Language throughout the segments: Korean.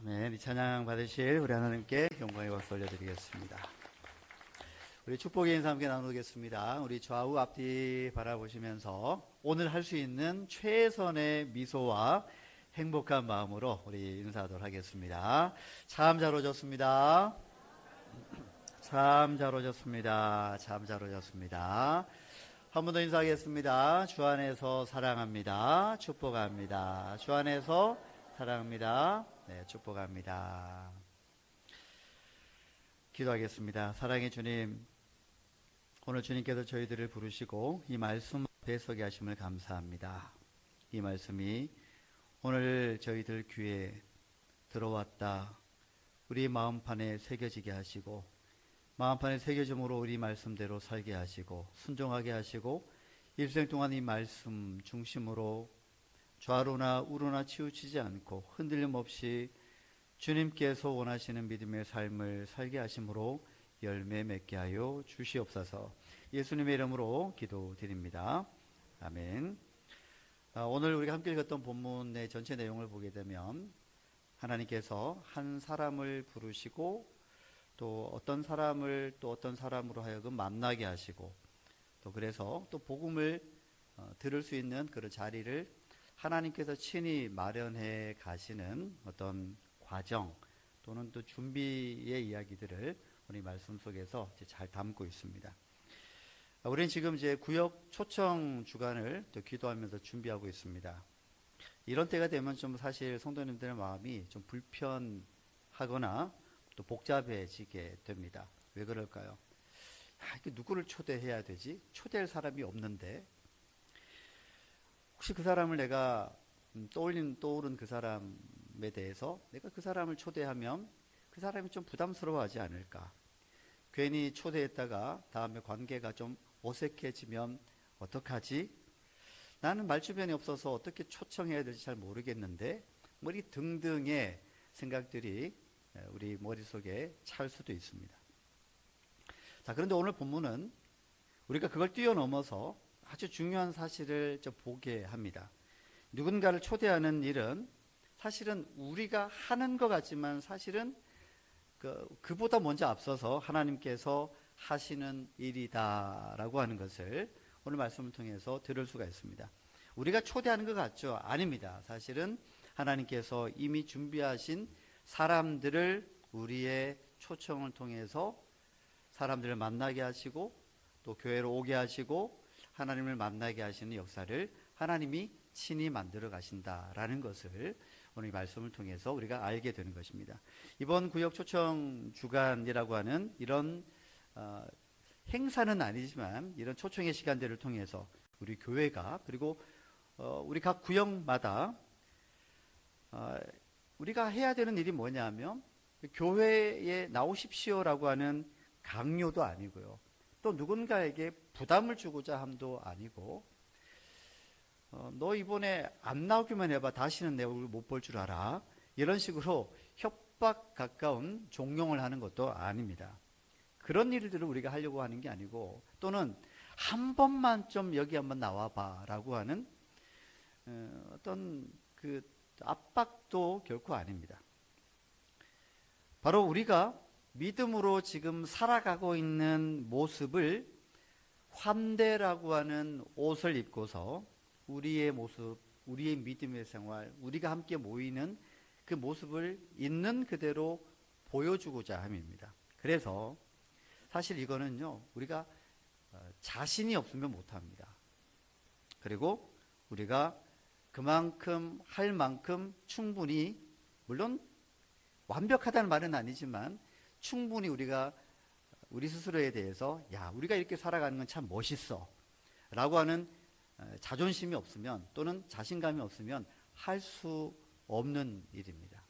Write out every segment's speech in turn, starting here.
아멘. 이 찬양 받으실 우리 하나님께 영광의 박수 올려드리겠습니다. 우리 축복의 인사 함께 나누겠습니다. 우리 좌우 앞뒤 바라보시면서 오늘 할 수 있는 최선의 미소와 행복한 마음으로 우리 인사하도록 하겠습니다. 참 잘 오셨습니다. 참 잘 오셨습니다. 참 잘 오셨습니다. 한 번 더 인사하겠습니다. 주 안에서 사랑합니다. 축복합니다. 주 안에서 사랑합니다. 네, 축복합니다. 기도하겠습니다. 사랑의 주님, 오늘 주님께서 저희들을 부르시고 이 말씀 앞에 서게 하심을 감사합니다. 이 말씀이 오늘 저희들 귀에 들어왔다, 우리 마음판에 새겨지게 하시고, 마음판에 새겨짐으로 우리 말씀대로 살게 하시고 순종하게 하시고, 일생 동안 이 말씀 중심으로 좌로나 우로나 치우치지 않고 흔들림 없이 주님께서 원하시는 믿음의 삶을 살게 하심으로 열매 맺게 하여 주시옵소서. 예수님의 이름으로 기도드립니다. 아멘. 오늘 우리가 함께 읽었던 본문의 전체 내용을 보게 되면 하나님께서 한 사람을 부르시고 또 어떤 사람을 또 어떤 사람으로 하여금 만나게 하시고, 또 그래서 또 복음을 들을 수 있는 그런 자리를 하나님께서 친히 마련해 가시는 어떤 과정 또는 또 준비의 이야기들을 우리 말씀 속에서 잘 담고 있습니다. 우리는 지금 이제 구역 초청 주간을 또 기도하면서 준비하고 있습니다. 이런 때가 되면 좀 사실 성도님들의 마음이 좀 불편하거나 또 복잡해지게 됩니다. 왜 그럴까요? 이게 누구를 초대해야 되지? 초대할 사람이 없는데, 혹시 그 사람을 내가 떠오른 그 사람에 대해서 내가 그 사람을 초대하면 그 사람이 좀 부담스러워하지 않을까? 괜히 초대했다가 다음에 관계가 좀 어색해지면 어떡하지? 나는 말주변이 없어서 어떻게 초청해야 될지 잘 모르겠는데, 이 등등의 생각들이 우리 머릿속에 찰 수도 있습니다. 자, 그런데 오늘 본문은 우리가 그걸 뛰어넘어서 아주 중요한 사실을 보게 합니다. 누군가를 초대하는 일은 사실은 우리가 하는 것 같지만 사실은 그보다 먼저 앞서서 하나님께서 하시는 일이다라고 하는 것을 오늘 말씀을 통해서 들을 수가 있습니다. 우리가 초대하는 것 같죠? 아닙니다. 사실은 하나님께서 이미 준비하신 사람들을 우리의 초청을 통해서 사람들을 만나게 하시고 또 교회로 오게 하시고 하나님을 만나게 하시는 역사를 하나님이 친히 만들어 가신다라는 것을 오늘 이 말씀을 통해서 우리가 알게 되는 것입니다. 이번 구역 초청 주간이라고 하는 이런 행사는 아니지만 이런 초청의 시간들을 통해서 우리 교회가 그리고 우리 각 구역마다 우리가 해야 되는 일이 뭐냐면 교회에 나오십시오라고 하는 강요도 아니고요. 또 누군가에게 부담을 주고자 함도 아니고, 너 이번에 안 나오기만 해봐. 다시는 내 얼굴 못 볼 줄 알아. 이런 식으로 협박 가까운 종용을 하는 것도 아닙니다. 그런 일들을 우리가 하려고 하는 게 아니고, 또는 한 번만 좀 여기 한번 나와봐 라고 하는 어떤 그 압박도 결코 아닙니다. 바로 우리가 믿음으로 지금 살아가고 있는 모습을 환대라고 하는 옷을 입고서 우리의 모습, 우리의 믿음의 생활, 우리가 함께 모이는 그 모습을 있는 그대로 보여주고자 함입니다. 그래서 사실 이거는요, 우리가 자신이 없으면 못합니다. 그리고 우리가 그만큼 할 만큼 충분히, 물론 완벽하다는 말은 아니지만 충분히 우리가 우리 스스로에 대해서 우리가 이렇게 살아가는 건 참 멋있어 라고 하는 자존심이 없으면 또는 자신감이 없으면 할 수 없는 일입니다.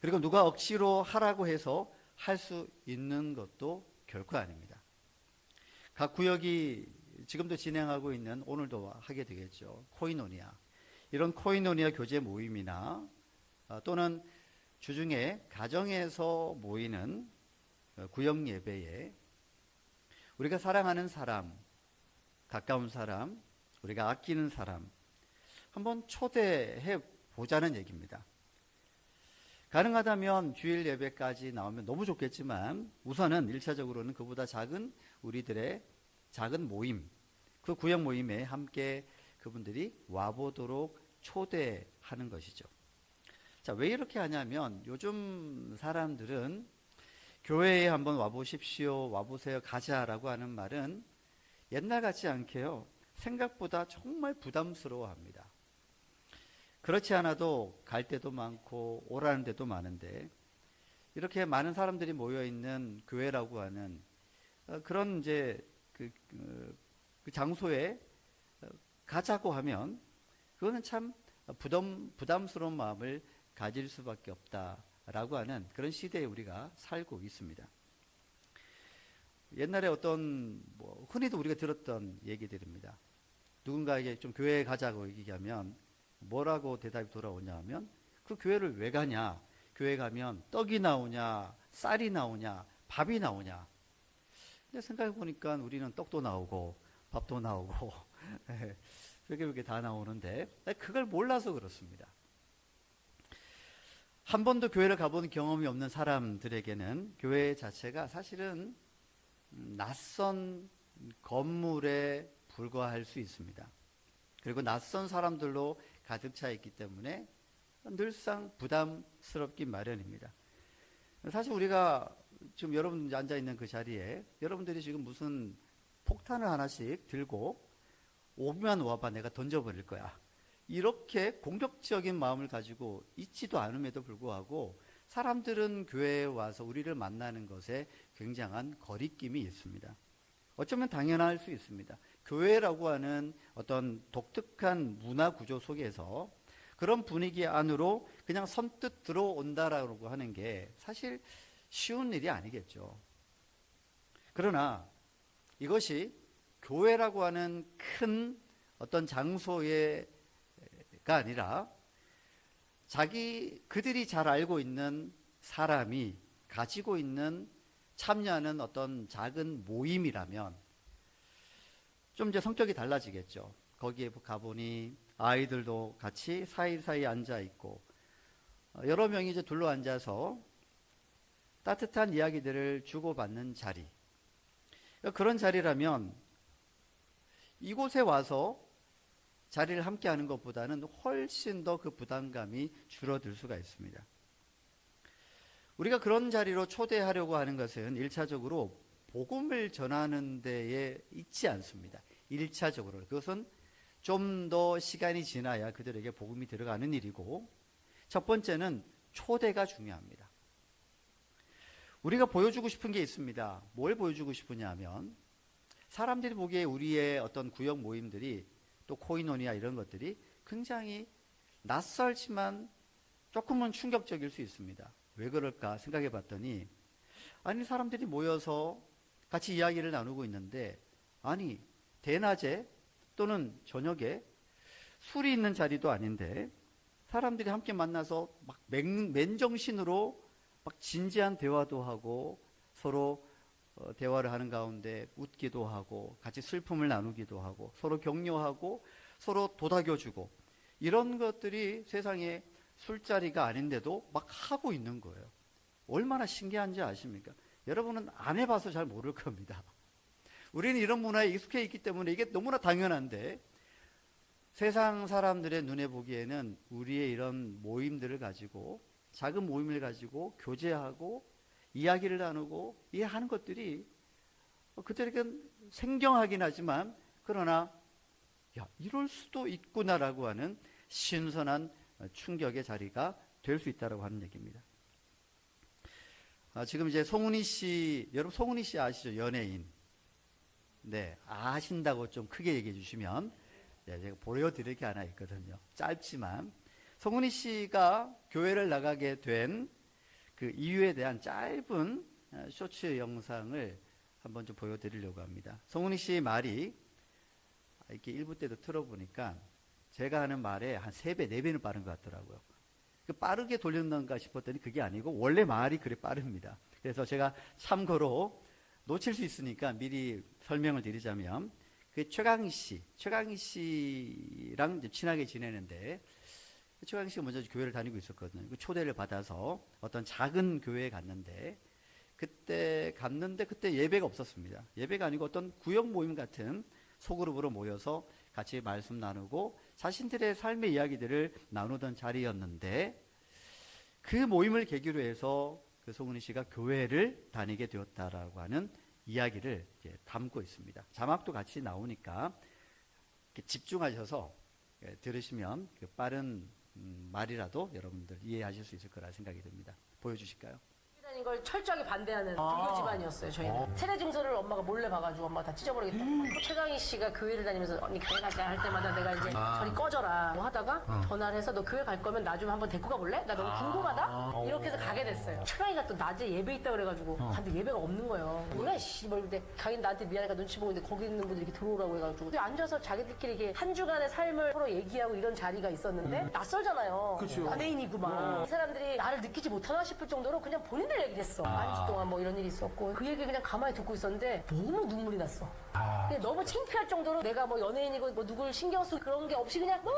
그리고 누가 억지로 하라고 해서 할 수 있는 것도 결코 아닙니다. 각 구역이 지금도 진행하고 있는, 오늘도 하게 되겠죠, 코이노니아, 이런 코이노니아 교제 모임이나 또는 주중에 가정에서 모이는 구역 예배에 우리가 사랑하는 사람, 가까운 사람, 우리가 아끼는 사람 한번 초대해 보자는 얘기입니다. 가능하다면 주일 예배까지 나오면 너무 좋겠지만 우선은 1차적으로는 그보다 작은 우리들의 작은 모임, 그 구역 모임에 함께 그분들이 와보도록 초대하는 것이죠. 자, 왜 이렇게 하냐면 요즘 사람들은 교회에 한번 와보십시오, 와보세요, 가자라고 하는 말은 옛날 같지 않게요, 생각보다 정말 부담스러워합니다. 그렇지 않아도 갈 때도 많고 오라는 데도 많은데 이렇게 많은 사람들이 모여 있는 교회라고 하는 그런 이제 그 장소에 가자고 하면 그거는 참 부담스러운 마음을 가질 수밖에 없다라고 하는 그런 시대에 우리가 살고 있습니다. 옛날에 어떤 흔히도 우리가 들었던 얘기들입니다. 누군가에게 좀 교회에 가자고 얘기하면 뭐라고 대답이 돌아오냐 하면 그 교회를 왜 가냐? 교회 가면 떡이 나오냐, 쌀이 나오냐, 밥이 나오냐. 근데 생각해 보니까 우리는 떡도 나오고 밥도 나오고 그렇게 다 나오는데 그걸 몰라서 그렇습니다. 한 번도 교회를 가본 경험이 없는 사람들에게는 교회 자체가 사실은 낯선 건물에 불과할 수 있습니다. 그리고 낯선 사람들로 가득 차 있기 때문에 늘상 부담스럽기 마련입니다. 사실 우리가 지금 여러분 앉아있는 그 자리에 여러분들이 지금 무슨 폭탄을 하나씩 들고 오면 와봐 내가 던져버릴 거야, 이렇게 공격적인 마음을 가지고 있지도 않음에도 불구하고 사람들은 교회에 와서 우리를 만나는 것에 굉장한 거리낌이 있습니다. 어쩌면 당연할 수 있습니다. 교회라고 하는 어떤 독특한 문화 구조 속에서 그런 분위기 안으로 그냥 선뜻 들어온다라고 하는 게 사실 쉬운 일이 아니겠죠. 그러나 이것이 교회라고 하는 큰 어떤 장소가 아니라 그들이 잘 알고 있는 사람이 가지고 있는 참여하는 어떤 작은 모임이라면 좀 이제 성격이 달라지겠죠. 거기에 가보니 아이들도 같이 사이사이 앉아 있고 여러 명이 이제 둘러 앉아서 따뜻한 이야기들을 주고받는 자리. 그런 자리라면 이곳에 와서 자리를 함께 하는 것보다는 훨씬 더 그 부담감이 줄어들 수가 있습니다. 우리가 그런 자리로 초대하려고 하는 것은 1차적으로 복음을 전하는 데에 있지 않습니다. 1차적으로. 그것은 좀 더 시간이 지나야 그들에게 복음이 들어가는 일이고, 첫 번째는 초대가 중요합니다. 우리가 보여주고 싶은 게 있습니다. 뭘 보여주고 싶으냐 하면 사람들이 보기에 우리의 어떤 구역 모임들이 또 코이노니아 이런 것들이 굉장히 낯설지만 조금은 충격적일 수 있습니다. 왜 그럴까 생각해 봤더니 아니 사람들이 모여서 같이 이야기를 나누고 있는데 아니 대낮에 또는 저녁에 술이 있는 자리도 아닌데 사람들이 함께 만나서 막 맨정신으로 막 진지한 대화도 하고 서로 대화를 하는 가운데 웃기도 하고 같이 슬픔을 나누기도 하고 서로 격려하고 서로 도닥여주고 이런 것들이 세상에 술자리가 아닌데도 막 하고 있는 거예요. 얼마나 신기한지 아십니까? 여러분은 안 해봐서 잘 모를 겁니다. 우리는 이런 문화에 익숙해 있기 때문에 이게 너무나 당연한데 세상 사람들의 눈에 보기에는 우리의 이런 모임들을 가지고 작은 모임을 가지고 교제하고 이야기를 나누고 이해하는 것들이 그들에겐 생경하긴 하지만 그러나 야 이럴 수도 있구나라고 하는 신선한 충격의 자리가 될 수 있다고 하는 얘기입니다. 지금 이제 송은이 씨, 여러분 송은이 씨 아시죠? 연예인. 네, 아신다고 좀 크게 얘기해 주시면 제가 보여드릴 게 하나 있거든요. 짧지만 송은이 씨가 교회를 나가게 된 그 이유에 대한 짧은 쇼츠 영상을 한번 좀 보여드리려고 합니다. 송은이 씨 말이 이렇게 1부 때도 틀어보니까 제가 하는 말에 한 3배, 4배는 빠른 것 같더라고요. 빠르게 돌렸는가 싶었더니 그게 아니고 원래 말이 그래 빠릅니다. 그래서 제가 참고로 놓칠 수 있으니까 미리 설명을 드리자면 그 최강희 씨랑 친하게 지내는데 최강 씨가 먼저 교회를 다니고 있었거든요. 그 초대를 받아서 어떤 작은 교회에 갔는데 그때 예배가 없었습니다. 예배가 아니고 어떤 구역 모임 같은 소그룹으로 모여서 같이 말씀 나누고 자신들의 삶의 이야기들을 나누던 자리였는데 그 모임을 계기로 해서 그 송은희 씨가 교회를 다니게 되었다라고 하는 이야기를 담고 있습니다. 자막도 같이 나오니까 집중하셔서 들으시면 그 빠른 말이라도 여러분들 이해하실 수 있을 거라 생각이 듭니다. 보여주실까요? 다닌 걸 철저하게 반대하는 불교 집안이었어요. 저희는 세례 증서를 엄마가 몰래 봐가지고 엄마가 다 찢어버리겠다. 최강희 씨가 교회를 다니면서 언니 교회 가자 할 때마다 내가 이제 저리 꺼져라 뭐 하다가 전화를 해서 너 교회 갈 거면 나 좀 한번 데리고 가볼래? 나 너무 궁금하다? 이렇게 해서 가게 됐어요. 최강희가 또 낮에 예배 있다 그래가지고 근데 예배가 없는 거예요. 뭐야 씨발 근데 자기는 나한테 미안하니까 눈치 보는데 거기 있는 분들이 이렇게 들어오라고 해가지고 앉아서 자기들끼리 이렇게 한 주간의 삶을 서로 얘기하고 이런 자리가 있었는데 낯설잖아요. 연예인이고 막 이 사람들이 나를 느끼지 못하나 싶을 정도로 그냥 본인들 얘기를 했어. 한 주 동안 뭐 이런 일이 있었고 그 얘기 그냥 가만히 듣고 있었는데 너무 눈물이 났어. 그냥 너무 창피할 정도로 내가 뭐 연예인이고 뭐 누굴 신경 쓰고 그런 게 없이 그냥 너무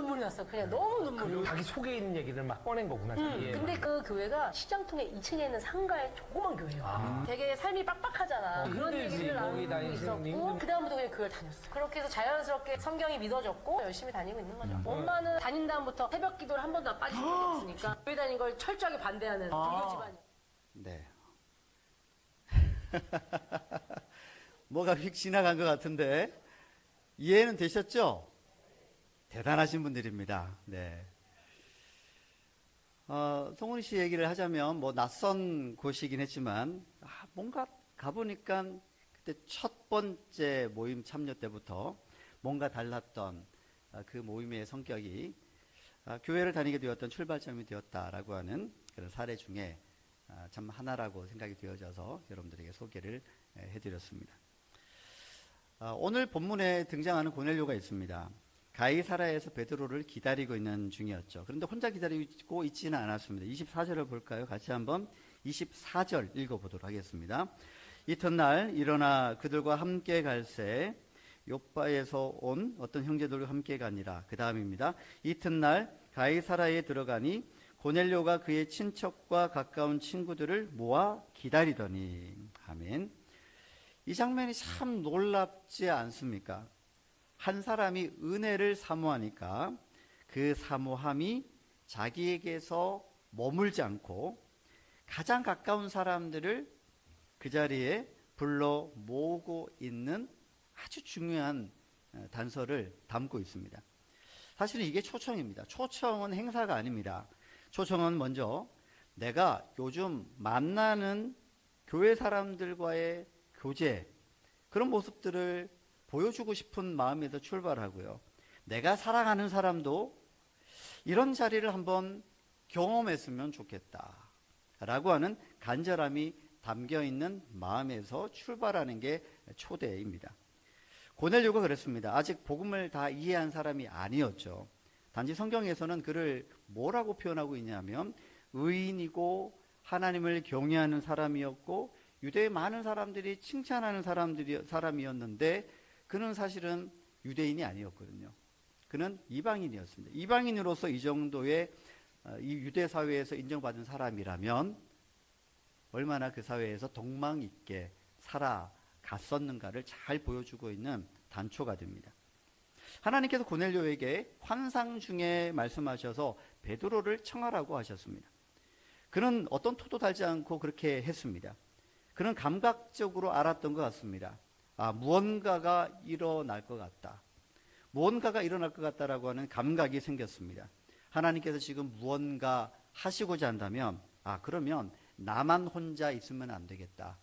눈물이 났어. 그냥 너무 눈물이. 자기 속에 있는 얘기를 막 꺼낸 거구나. 근데 그 교회가 시장통에 2층에 있는 상가의 조그만 교회예요. 되게 삶이 빡빡하잖아. 그런 힘들지, 얘기를 거기 나누고 다니시는 있었고 힘든- 그 다음부터 그냥 교회를 다녔어. 그렇게 해서 자연스럽게 성경이 믿어졌고 열심히 다니고 있는 거죠. 엄마는 다닌 다음부터 새벽 기도를 한 번도 빠진 적이 없으니까 교회 다닌 걸 철저하게 반대하는 불교 집안이에요. 네. 뭐가 휙 지나간 것 같은데 이해는 되셨죠? 대단하신 분들입니다. 네. 송은희 씨 얘기를 하자면 뭐 낯선 곳이긴 했지만 뭔가 가보니까 그때 첫 번째 모임 참여 때부터 뭔가 달랐던 그 모임의 성격이 교회를 다니게 되었던 출발점이 되었다라고 하는 그런 사례 중에 참 하나라고 생각이 되어져서 여러분들에게 소개를 해드렸습니다. 오늘 본문에 등장하는 고넬료가 있습니다. 가이사라에서 베드로를 기다리고 있는 중이었죠. 그런데 혼자 기다리고 있지는 않았습니다. 24절을 볼까요? 같이 한번 24절 읽어보도록 하겠습니다. 이튿날 일어나 그들과 함께 갈새 욥바에서 온 어떤 형제들과 함께 가니라. 그 다음입니다. 이튿날 가이사라에 들어가니 고넬료가 그의 친척과 가까운 친구들을 모아 기다리더니. 아멘. 이 장면이 참 놀랍지 않습니까? 한 사람이 은혜를 사모하니까 그 사모함이 자기에게서 머물지 않고 가장 가까운 사람들을 그 자리에 불러 모으고 있는 아주 중요한 단서를 담고 있습니다. 사실은 이게 초청입니다. 초청은 행사가 아닙니다. 초청은 먼저 내가 요즘 만나는 교회 사람들과의 교제, 그런 모습들을 보여주고 싶은 마음에서 출발하고요. 내가 사랑하는 사람도 이런 자리를 한번 경험했으면 좋겠다 라고 하는 간절함이 담겨있는 마음에서 출발하는 게 초대입니다. 고넬료가 그랬습니다. 아직 복음을 다 이해한 사람이 아니었죠. 단지 성경에서는 그를 뭐라고 표현하고 있냐면 의인이고 하나님을 경외하는 사람이었고 유대의 많은 사람들이 칭찬하는 사람이었는데 그는 사실은 유대인이 아니었거든요. 그는 이방인이었습니다. 이방인으로서 이 정도의 이 유대 사회에서 인정받은 사람이라면 얼마나 그 사회에서 덕망 있게 살아갔었는가를 잘 보여주고 있는 단초가 됩니다. 하나님께서 고넬료에게 환상 중에 말씀하셔서 베드로를 청하라고 하셨습니다. 그는 어떤 토도 달지 않고 그렇게 했습니다. 그는 감각적으로 알았던 것 같습니다. 무언가가 일어날 것 같다. 무언가가 일어날 것 같다라고 하는 감각이 생겼습니다. 하나님께서 지금 무언가 하시고자 한다면 그러면 나만 혼자 있으면 안 되겠다.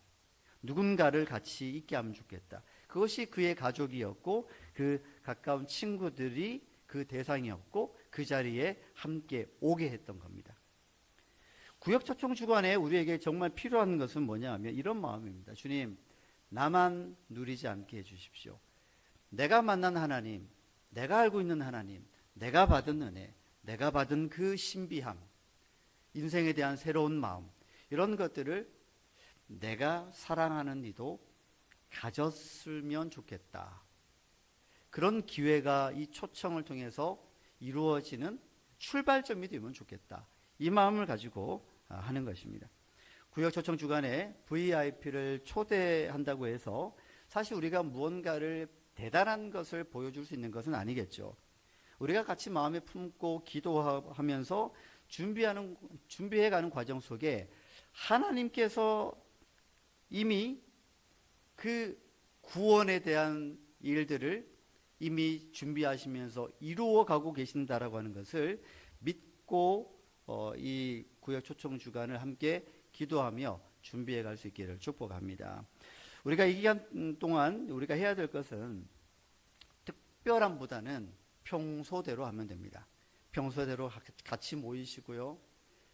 누군가를 같이 있게 하면 좋겠다. 그것이 그의 가족이었고 그 가까운 친구들이 그 대상이었고 그 자리에 함께 오게 했던 겁니다. 구역초청 주간에 우리에게 정말 필요한 것은 뭐냐 하면 이런 마음입니다. 주님, 나만 누리지 않게 해주십시오. 내가 만난 하나님, 내가 알고 있는 하나님, 내가 받은 은혜, 내가 받은 그 신비함, 인생에 대한 새로운 마음, 이런 것들을 내가 사랑하는 이도 가졌으면 좋겠다. 그런 기회가 이 초청을 통해서 이루어지는 출발점이 되면 좋겠다. 이 마음을 가지고 하는 것입니다. 구역 초청 주간에 VIP를 초대한다고 해서 사실 우리가 무언가를 대단한 것을 보여줄 수 있는 것은 아니겠죠. 우리가 같이 마음에 품고 기도하면서 준비해가는 과정 속에 하나님께서 이미 그 구원에 대한 일들을 이미 준비하시면서 이루어가고 계신다라고 하는 것을 믿고 이 구역 초청 주간을 함께 기도하며 준비해 갈 수 있기를 축복합니다. 우리가 이 기간 동안 우리가 해야 될 것은 특별함보다는 평소대로 하면 됩니다. 평소대로 같이 모이시고요.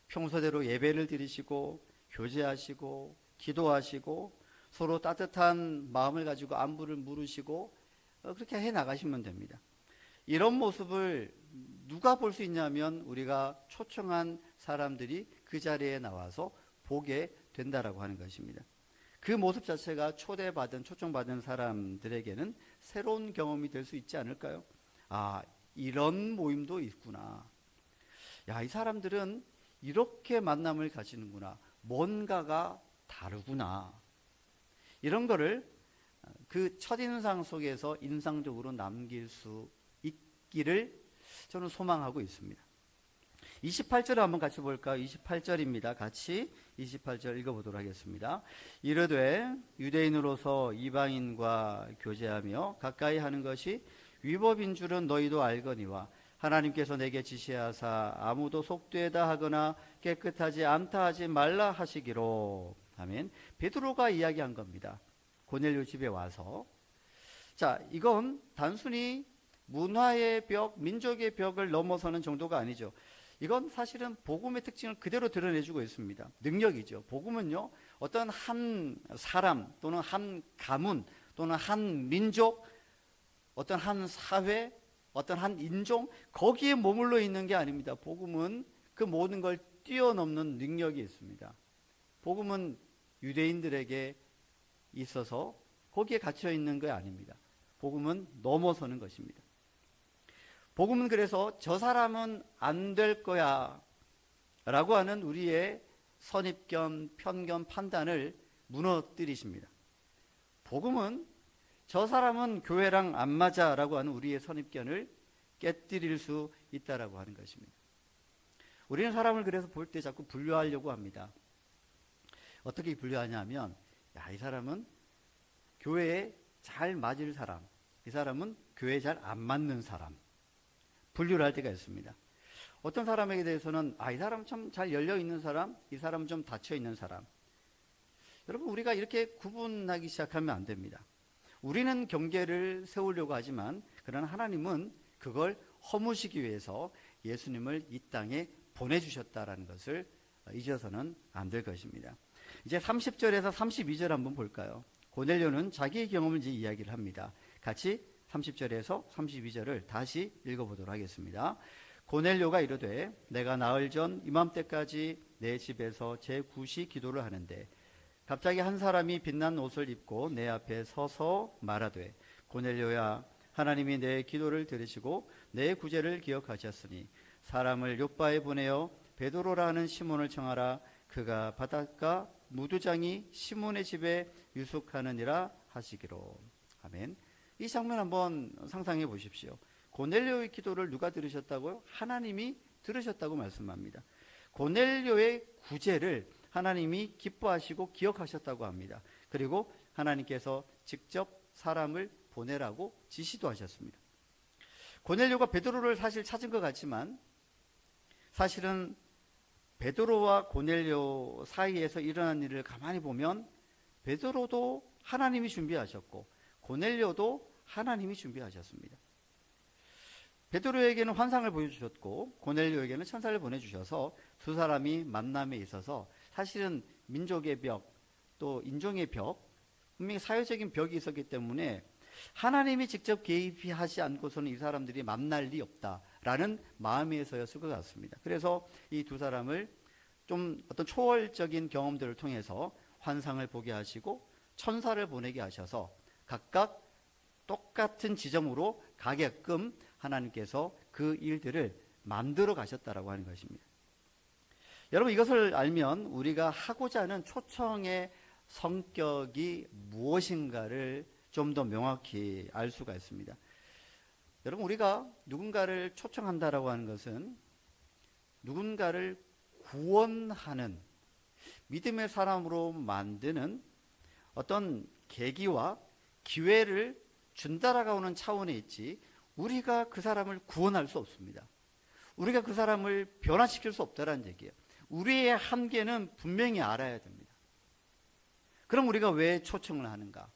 평소대로 예배를 드리시고 교제하시고 기도하시고 서로 따뜻한 마음을 가지고 안부를 물으시고 그렇게 해 나가시면 됩니다. 이런 모습을 누가 볼 수 있냐면 우리가 초청한 사람들이 그 자리에 나와서 보게 된다라고 하는 것입니다. 그 모습 자체가 초청받은 사람들에게는 새로운 경험이 될 수 있지 않을까요? 아, 이런 모임도 있구나. 야, 이 사람들은 이렇게 만남을 가지는구나. 뭔가가 다르구나. 이런 거를 그 첫인상 속에서 인상적으로 남길 수 있기를 저는 소망하고 있습니다. 28절을 한번 같이 볼까요? 28절입니다. 같이 28절 읽어보도록 하겠습니다. 이르되 유대인으로서 이방인과 교제하며 가까이 하는 것이 위법인 줄은 너희도 알거니와 하나님께서 내게 지시하사 아무도 속되다 하거나 깨끗하지 않다 하지 말라 하시기로. 아멘. 베드로가 이야기한 겁니다. 고넬료 집에 와서. 자, 이건 단순히 문화의 벽, 민족의 벽을 넘어서는 정도가 아니죠. 이건 사실은 복음의 특징을 그대로 드러내주고 있습니다. 능력이죠. 복음은요, 어떤 한 사람 또는 한 가문 또는 한 민족, 어떤 한 사회, 어떤 한 인종, 거기에 머물러 있는 게 아닙니다. 복음은 그 모든 걸 뛰어넘는 능력이 있습니다. 복음은 유대인들에게 있어서 거기에 갇혀 있는 게 아닙니다. 복음은 넘어서는 것입니다. 복음은 그래서 저 사람은 안 될 거야 라고 하는 우리의 선입견, 편견, 판단을 무너뜨리십니다. 복음은 저 사람은 교회랑 안 맞아 라고 하는 우리의 선입견을 깨뜨릴 수 있다라고 하는 것입니다. 우리는 사람을 그래서 볼 때 자꾸 분류하려고 합니다. 어떻게 분류하냐면, 야, 이 사람은 교회에 잘 맞을 사람, 이 사람은 교회에 잘 안 맞는 사람, 분류를 할 때가 있습니다. 어떤 사람에게 대해서는 이 사람 참 잘 열려 있는 사람, 이 사람 좀 닫혀 있는 사람. 여러분, 우리가 이렇게 구분하기 시작하면 안 됩니다. 우리는 경계를 세우려고 하지만 그러나 하나님은 그걸 허무시기 위해서 예수님을 이 땅에 보내주셨다라는 것을 잊어서는 안 될 것입니다. 이제 30절에서 32절 한번 볼까요? 고넬료는 자기의 경험을 이제 이야기를 합니다. 같이 30절에서 32절을 다시 읽어보도록 하겠습니다. 고넬료가 이르되 내가 나흘 전 이맘때까지 내 집에서 제9시 기도를 하는데 갑자기 한 사람이 빛난 옷을 입고 내 앞에 서서 말하되 고넬료야, 하나님이 내 기도를 들으시고 내 구제를 기억하셨으니 사람을 요바에 보내어 베드로라 하는 시몬을 청하라. 그가 바닷가 무두장이 시몬의 집에 유숙하느니라 하시기로. 아멘. 이 장면 한번 상상해 보십시오. 고넬료의 기도를 누가 들으셨다고요? 하나님이 들으셨다고 말씀합니다. 고넬료의 구제를 하나님이 기뻐하시고 기억하셨다고 합니다. 그리고 하나님께서 직접 사람을 보내라고 지시도 하셨습니다. 고넬료가 베드로를 사실 찾은 것 같지만 사실은 베드로와 고넬료 사이에서 일어난 일을 가만히 보면 베드로도 하나님이 준비하셨고 고넬료도 하나님이 준비하셨습니다. 베드로에게는 환상을 보여주셨고 고넬료에게는 천사를 보내주셔서 두 사람이 만남에 있어서 사실은 민족의 벽, 또 인종의 벽, 분명히 사회적인 벽이 있었기 때문에 하나님이 직접 개입하지 않고서는 이 사람들이 만날 리 없다라는 마음에서였을 것 같습니다. 그래서 이 두 사람을 좀 어떤 초월적인 경험들을 통해서 환상을 보게 하시고 천사를 보내게 하셔서 각각 똑같은 지점으로 가게끔 하나님께서 그 일들을 만들어 가셨다라고 하는 것입니다. 여러분, 이것을 알면 우리가 하고자 하는 초청의 성격이 무엇인가를 좀 더 명확히 알 수가 있습니다. 여러분, 우리가 누군가를 초청한다라고 하는 것은 누군가를 구원하는 믿음의 사람으로 만드는 어떤 계기와 기회를 준다라고 하는 차원에 있지, 우리가 그 사람을 구원할 수 없습니다. 우리가 그 사람을 변화시킬 수 없다는 얘기예요. 우리의 한계는 분명히 알아야 됩니다. 그럼 우리가 왜 초청을 하는가?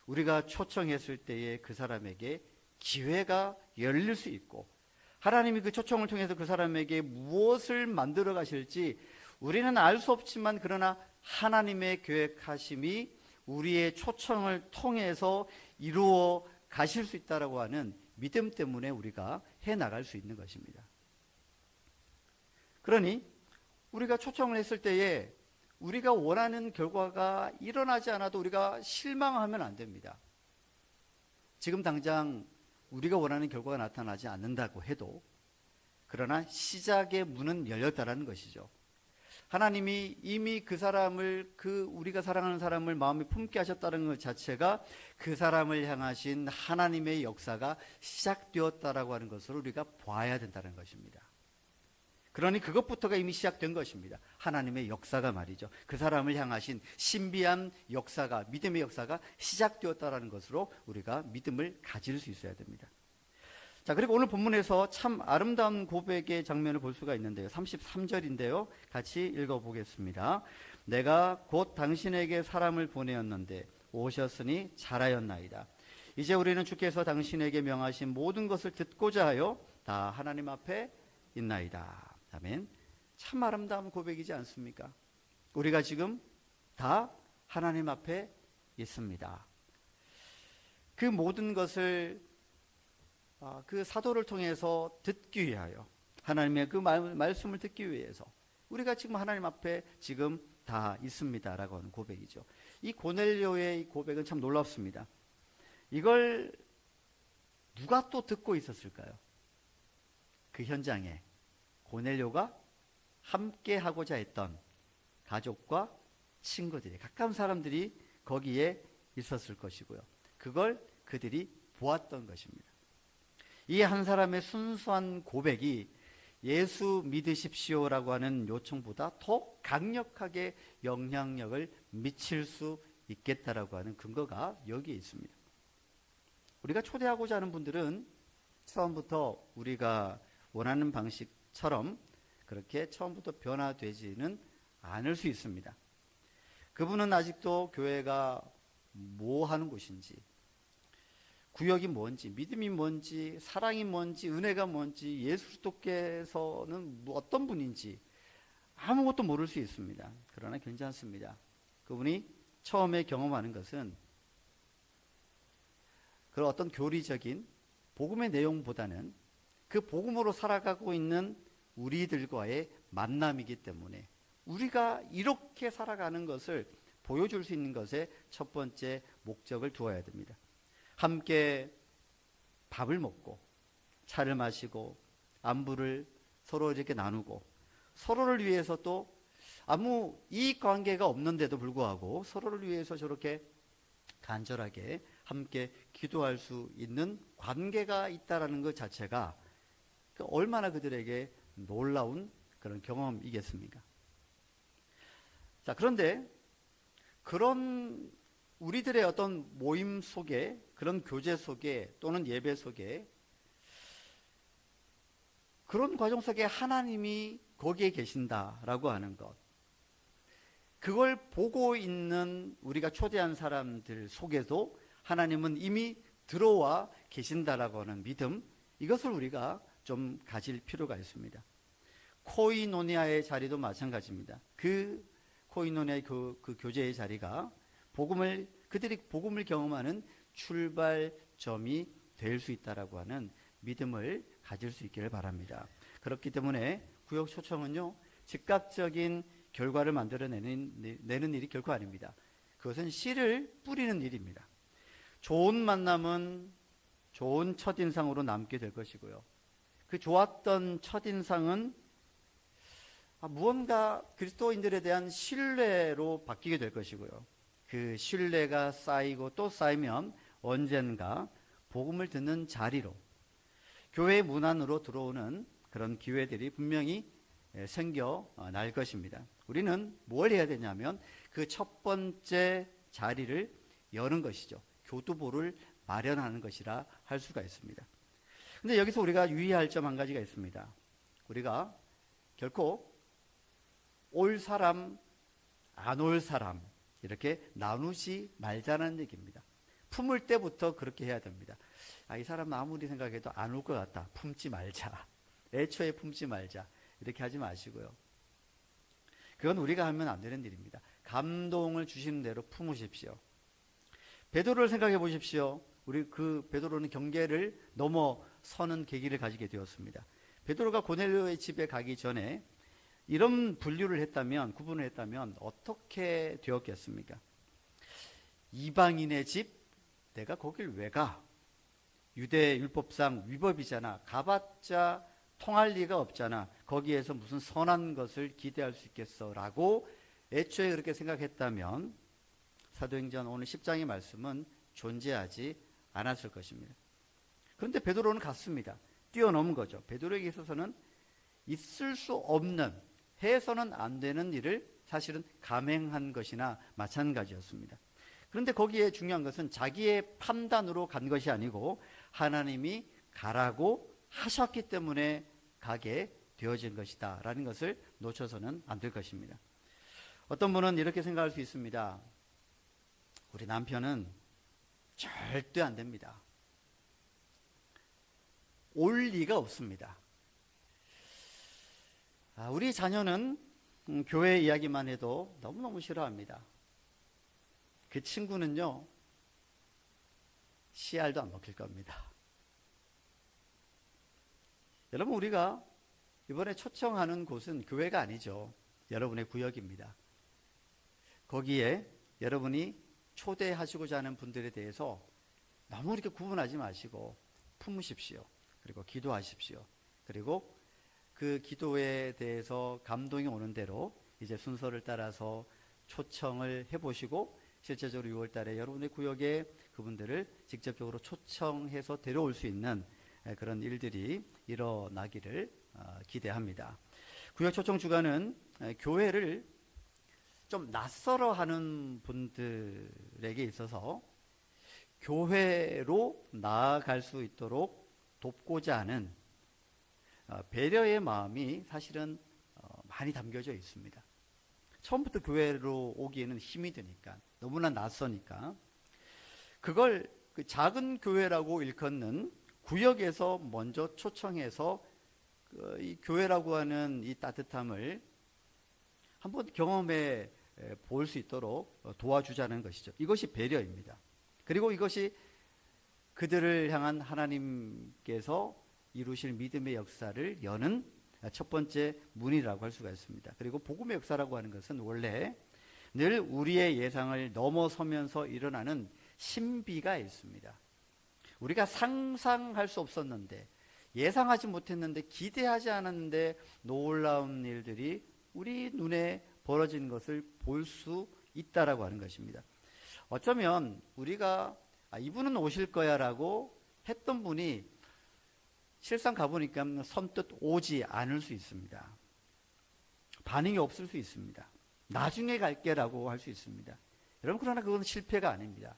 우리가 초청했을 때에 그 사람에게 기회가 열릴 수 있고, 하나님이 그 초청을 통해서 그 사람에게 무엇을 만들어 가실지 우리는 알 수 없지만, 그러나 하나님의 계획하심이 우리의 초청을 통해서 이루어 가실 수 있다라고 하는 믿음 때문에 우리가 해나갈 수 있는 것입니다. 그러니 우리가 초청을 했을 때에 우리가 원하는 결과가 일어나지 않아도 우리가 실망하면 안 됩니다. 지금 당장 우리가 원하는 결과가 나타나지 않는다고 해도, 그러나 시작의 문은 열렸다라는 것이죠. 하나님이 이미 그 사람을, 우리가 사랑하는 사람을 마음에 품게 하셨다는 것 자체가 그 사람을 향하신 하나님의 역사가 시작되었다라고 하는 것을 우리가 봐야 된다는 것입니다. 그러니 그것부터가 이미 시작된 것입니다. 하나님의 역사가 말이죠. 그 사람을 향하신 신비한 역사가, 믿음의 역사가 시작되었다라는 것으로 우리가 믿음을 가질 수 있어야 됩니다. 자, 그리고 오늘 본문에서 참 아름다운 고백의 장면을 볼 수가 있는데요. 33절인데요. 같이 읽어보겠습니다. 내가 곧 당신에게 사람을 보내었는데 오셨으니 잘하였나이다. 이제 우리는 주께서 당신에게 명하신 모든 것을 듣고자 하여 다 하나님 앞에 있나이다. 아멘. 참 아름다운 고백이지 않습니까? 우리가 지금 다 하나님 앞에 있습니다. 그 모든 것을 그 사도를 통해서 듣기 위하여, 하나님의 그 말씀을 듣기 위해서 우리가 지금 하나님 앞에 지금 다 있습니다라고 하는 고백이죠. 이 고넬료의 고백은 참 놀랍습니다. 이걸 누가 또 듣고 있었을까요? 그 현장에 고넬료가 함께 하고자 했던 가족과 친구들이, 가까운 사람들이 거기에 있었을 것이고요. 그걸 그들이 보았던 것입니다. 이 한 사람의 순수한 고백이 예수 믿으십시오라고 하는 요청보다 더 강력하게 영향력을 미칠 수 있겠다라고 하는 근거가 여기에 있습니다. 우리가 초대하고자 하는 분들은 처음부터 우리가 원하는 방식처럼 그렇게 처음부터 변화되지는 않을 수 있습니다. 그분은 아직도 교회가 뭐 하는 곳인지, 구역이 뭔지, 믿음이 뭔지, 사랑이 뭔지, 은혜가 뭔지, 예수 그리스도께서는 어떤 분인지 아무것도 모를 수 있습니다. 그러나 괜찮습니다. 그분이 처음에 경험하는 것은 그런 어떤 교리적인 복음의 내용보다는 그 복음으로 살아가고 있는 우리들과의 만남이기 때문에 우리가 이렇게 살아가는 것을 보여줄 수 있는 것에 첫 번째 목적을 두어야 됩니다. 함께 밥을 먹고 차를 마시고 안부를 서로 이렇게 나누고, 서로를 위해서 또 아무 이익 관계가 없는데도 불구하고 서로를 위해서 저렇게 간절하게 함께 기도할 수 있는 관계가 있다라는 것 자체가 얼마나 그들에게 놀라운 그런 경험이겠습니까? 자, 그런데 그런 우리들의 어떤 모임 속에, 그런 교제 속에 또는 예배 속에, 그런 과정 속에 하나님이 거기에 계신다라고 하는 것, 그걸 보고 있는 우리가 초대한 사람들 속에도 하나님은 이미 들어와 계신다라고 하는 믿음, 이것을 우리가 좀 가질 필요가 있습니다. 코이노니아의 자리도 마찬가지입니다. 그 코이노니아의 그 교제의 자리가 그들이 복음을 경험하는 출발점이 될 수 있다라고 하는 믿음을 가질 수 있기를 바랍니다. 그렇기 때문에 구역 초청은요, 즉각적인 결과를 만들어내는 일이 결코 아닙니다. 그것은 씨를 뿌리는 일입니다. 좋은 만남은 좋은 첫인상으로 남게 될 것이고요. 그 좋았던 첫인상은 무언가 그리스도인들에 대한 신뢰로 바뀌게 될 것이고요. 그 신뢰가 쌓이고 또 쌓이면 언젠가 복음을 듣는 자리로, 교회 문 안으로 들어오는 그런 기회들이 분명히 생겨날 것입니다. 우리는 뭘 해야 되냐면 그 첫 번째 자리를 여는 것이죠. 교두보를 마련하는 것이라 할 수가 있습니다. 근데 여기서 우리가 유의할 점 한 가지가 있습니다. 우리가 결코 올 사람, 안 올 사람 이렇게 나누지 말자는 얘기입니다. 품을 때부터 그렇게 해야 됩니다. 이 사람은 아무리 생각해도 안 올 것 같다. 품지 말자. 애초에 품지 말자. 이렇게 하지 마시고요. 그건 우리가 하면 안 되는 일입니다. 감동을 주시는 대로 품으십시오. 베드로를 생각해 보십시오. 우리 그 베드로는 경계를 넘어서는 계기를 가지게 되었습니다. 베드로가 고넬료의 집에 가기 전에 이런 분류를 했다면, 구분을 했다면 어떻게 되었겠습니까? 이방인의 집, 내가 거길 왜 가? 유대 율법상 위법이잖아. 가봤자 통할 리가 없잖아. 거기에서 무슨 선한 것을 기대할 수 있겠어? 라고 애초에 그렇게 생각했다면 사도행전 오늘 10장의 말씀은 존재하지 않았을 것입니다. 그런데 베드로는 갔습니다. 뛰어넘은 거죠. 베드로에게 있어서는 있을 수 없는, 해서는 안 되는 일을 사실은 감행한 것이나 마찬가지였습니다. 그런데 거기에 중요한 것은 자기의 판단으로 간 것이 아니고 하나님이 가라고 하셨기 때문에 가게 되어진 것이다 라는 것을 놓쳐서는 안 될 것입니다. 어떤 분은 이렇게 생각할 수 있습니다. 우리 남편은 절대 안 됩니다. 올 리가 없습니다. 우리 자녀는 교회 이야기만 해도 너무너무 싫어합니다. 그 친구는요, 씨알도 안 먹힐 겁니다. 여러분, 우리가 이번에 초청하는 곳은 교회가 아니죠. 여러분의 구역입니다. 거기에 여러분이 초대하시고자 하는 분들에 대해서 너무 이렇게 구분하지 마시고 품으십시오. 그리고 기도하십시오. 그리고 그 기도에 대해서 감동이 오는 대로 이제 순서를 따라서 초청을 해보시고 실제적으로 6월 달에 여러분의 구역에 그분들을 직접적으로 초청해서 데려올 수 있는 그런 일들이 일어나기를 기대합니다. 구역 초청 주간은 교회를 좀 낯설어 하는 분들에게 있어서 교회로 나아갈 수 있도록 돕고자 하는 배려의 마음이 사실은 많이 담겨져 있습니다. 처음부터 교회로 오기에는 힘이 드니까, 너무나 낯서니까 그걸 그 작은 교회라고 일컫는 구역에서 먼저 초청해서 이 교회라고 하는 이 따뜻함을 한번 경험해 볼 수 있도록 도와주자는 것이죠. 이것이 배려입니다. 그리고 이것이 그들을 향한 하나님께서 이루실 믿음의 역사를 여는 첫 번째 문이라고 할 수가 있습니다. 그리고 복음의 역사라고 하는 것은 원래 늘 우리의 예상을 넘어서면서 일어나는 신비가 있습니다. 우리가 상상할 수 없었는데, 예상하지 못했는데, 기대하지 않았는데 놀라운 일들이 우리 눈에 벌어진 것을 볼 수 있다라고 하는 것입니다. 어쩌면 우리가 이분은 오실 거야 라고 했던 분이 실상 가보니까 선뜻 오지 않을 수 있습니다. 반응이 없을 수 있습니다. 나중에 갈게라고 할 수 있습니다. 여러분, 그러나 그건 실패가 아닙니다.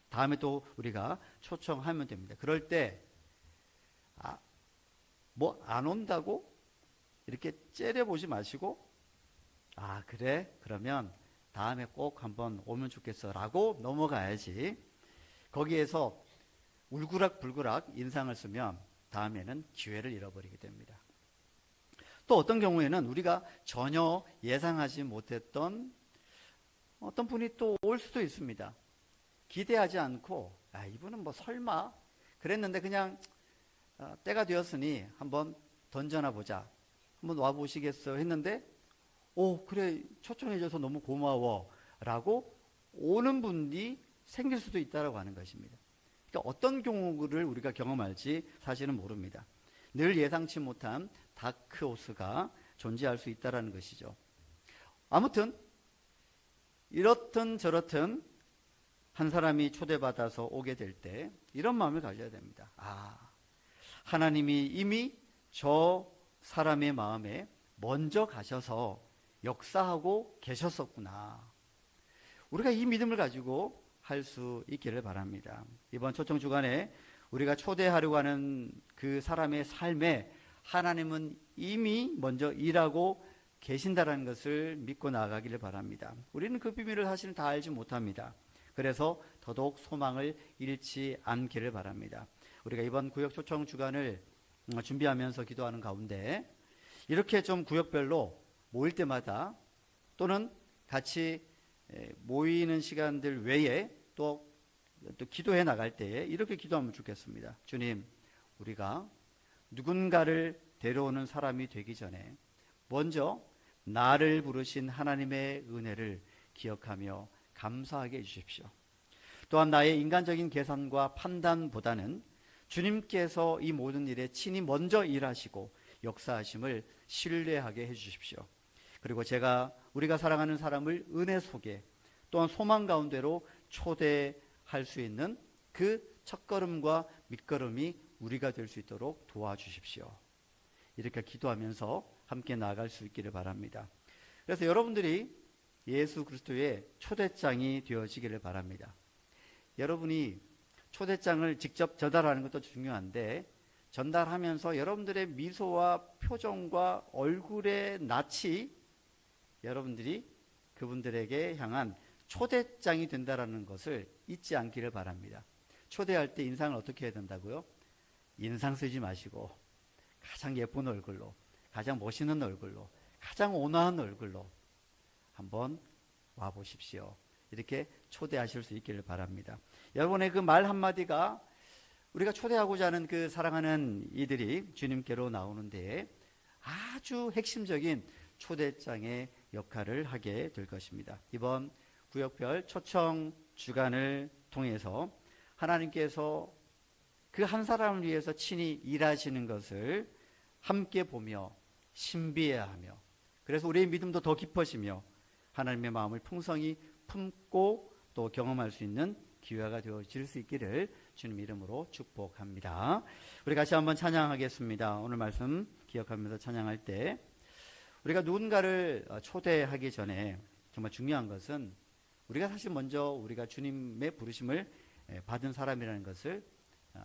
다음에 또 우리가 초청하면 됩니다. 그럴 때 뭐 안 온다고 이렇게 째려보지 마시고, 그래? 그러면 다음에 꼭 한번 오면 좋겠어 라고 넘어가야지, 거기에서 울그락불그락 인상을 쓰면 다음에는 기회를 잃어버리게 됩니다. 또 어떤 경우에는 우리가 전혀 예상하지 못했던 어떤 분이 또 올 수도 있습니다. 기대하지 않고 이분은 뭐 설마 그랬는데 그냥 때가 되었으니 한번 던져나 보자, 한번 와보시겠어요 했는데 그래, 초청해줘서 너무 고마워 라고 오는 분이 생길 수도 있다고 하는 것입니다. 그러니까 어떤 경우를 우리가 경험할지 사실은 모릅니다. 늘 예상치 못한 다크호스가 존재할 수 있다는 것이죠. 아무튼 이렇든 저렇든 한 사람이 초대받아서 오게 될 때 이런 마음을 가져야 됩니다. 하나님이 이미 저 사람의 마음에 먼저 가셔서 역사하고 계셨었구나. 우리가 이 믿음을 가지고 할 수 있기를 바랍니다. 이번 초청 주간에 우리가 초대하려고 하는 그 사람의 삶에 하나님은 이미 먼저 일하고 계신다는 것을 믿고 나아가기를 바랍니다. 우리는 그 비밀을 사실은 다 알지 못합니다. 그래서 더더욱 소망을 잃지 않기를 바랍니다. 우리가 이번 구역 초청 주간을 준비하면서 기도하는 가운데 이렇게 좀 구역별로 모일 때마다 또는 같이 모이는 시간들 외에 또 기도해 나갈 때에 이렇게 기도하면 좋겠습니다. 주님, 우리가 누군가를 데려오는 사람이 되기 전에 먼저 나를 부르신 하나님의 은혜를 기억하며 감사하게 해주십시오. 또한 나의 인간적인 계산과 판단보다는 주님께서 이 모든 일에 친히 먼저 일하시고 역사하심을 신뢰하게 해주십시오. 그리고 우리가 사랑하는 사람을 은혜 속에 또한 소망 가운데로 초대할 수 있는 그 첫걸음과 밑걸음이 우리가 될 수 있도록 도와주십시오. 이렇게 기도하면서 함께 나아갈 수 있기를 바랍니다. 그래서 여러분들이 예수 그리스도의 초대장이 되어지기를 바랍니다. 여러분이 초대장을 직접 전달하는 것도 중요한데 전달하면서 여러분들의 미소와 표정과 얼굴의 낯이 여러분들이 그분들에게 향한 초대장이 된다는 것을 잊지 않기를 바랍니다. 초대할 때 인상을 어떻게 해야 된다고요? 인상 쓰지 마시고 가장 예쁜 얼굴로, 가장 멋있는 얼굴로, 가장 온화한 얼굴로 한번 와보십시오. 이렇게 초대하실 수 있기를 바랍니다. 여러분의 그 말 한마디가 우리가 초대하고자 하는 그 사랑하는 이들이 주님께로 나오는 데에 아주 핵심적인 초대장의 역할을 하게 될 것입니다. 이번 구역별 초청 주간을 통해서 하나님께서 그 한 사람을 위해서 친히 일하시는 것을 함께 보며 신비해하며 그래서 우리의 믿음도 더 깊어지며 하나님의 마음을 풍성히 품고 또 경험할 수 있는 기회가 되어질 수 있기를 주님 이름으로 축복합니다. 우리 같이 한번 찬양하겠습니다. 오늘 말씀 기억하면서 찬양할 때 우리가 누군가를 초대하기 전에 정말 중요한 것은 우리가 사실 먼저 우리가 주님의 부르심을 받은 사람이라는 것을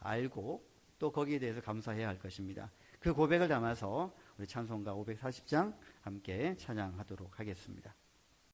알고 또 거기에 대해서 감사해야 할 것입니다. 그 고백을 담아서 우리 찬송가 540장 함께 찬양하도록 하겠습니다.